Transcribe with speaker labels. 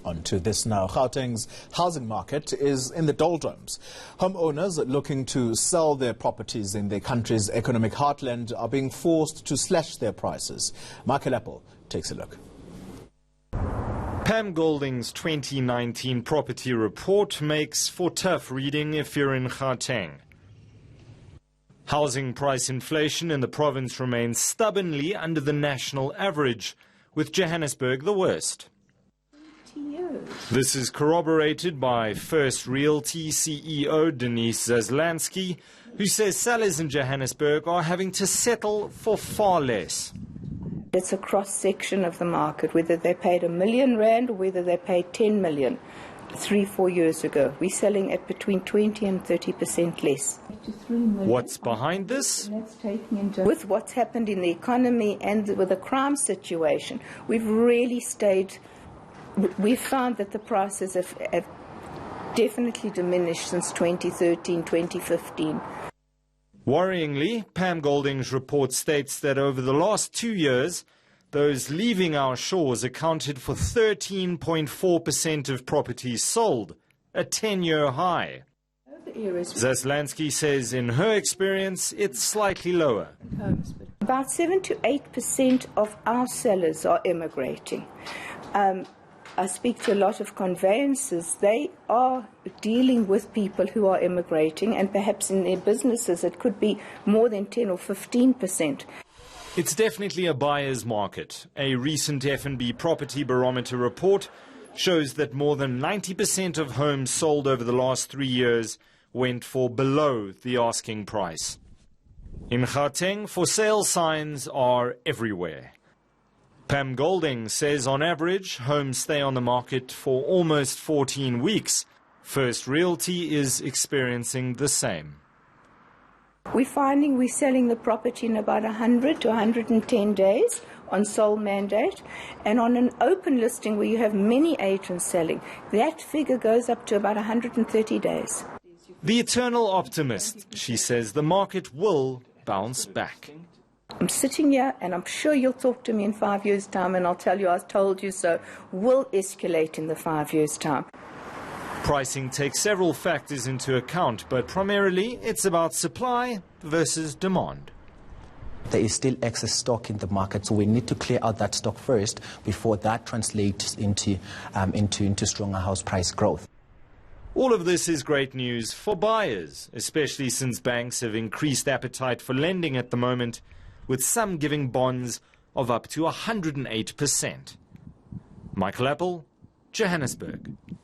Speaker 1: On to this now. Gauteng's housing market is in the doldrums. Homeowners looking to sell their properties in the country's economic heartland are being forced to slash their prices. Appel takes a look.
Speaker 2: Pam Golding's 2019 property report makes for tough reading if you're in Gauteng. Housing price inflation in the province remains stubbornly under the national average, with Johannesburg the worst. This is corroborated by First Realty CEO Denise Zaslansky, who says sellers in Johannesburg are having to settle for far less.
Speaker 3: It's a cross-section of the market, whether they paid R1 million or whether they paid 10 million 3-4 years ago. We're selling at between 20 and 30% less.
Speaker 2: What's behind this?
Speaker 3: With what's happened in the economy and with the crime situation, we've found that the prices have definitely diminished since 2013, 2015.
Speaker 2: Worryingly, Pam Golding's report states that over the last 2 years, those leaving our shores accounted for 13.4% of properties sold, a 10-year high. Zaslansky says in her experience, it's slightly lower.
Speaker 3: About 7 to 8% of our sellers are immigrating. I speak to a lot of conveyancers. They are dealing with people who are immigrating, and perhaps in their businesses it could be more than 10 or 15%.
Speaker 2: It's definitely a buyer's market. A recent F&B Property Barometer report shows that more than 90% of homes sold over the last 3 years went for below the asking price. In Gauteng, for sale signs are everywhere. Pam Golding says on average, homes stay on the market for almost 14 weeks. First Realty is experiencing the same.
Speaker 3: We're finding we're selling the property in about 100 to 110 days on sole mandate, and on an open listing where you have many agents selling, that figure goes up to about 130 days.
Speaker 2: The eternal optimist, she says the market will bounce back.
Speaker 3: I'm sitting here and I'm sure you'll talk to me in 5 years' time and I'll tell you I told you so. Will escalate in the 5 years' time.
Speaker 2: Pricing takes several factors into account, but primarily it's about supply versus demand.
Speaker 4: There is still excess stock in the market, so we need to clear out that stock first before that translates into stronger house price growth.
Speaker 2: All of this is great news for buyers, especially since banks have increased appetite for lending at the moment, with some giving bonds of up to 108%. Appel, Johannesburg.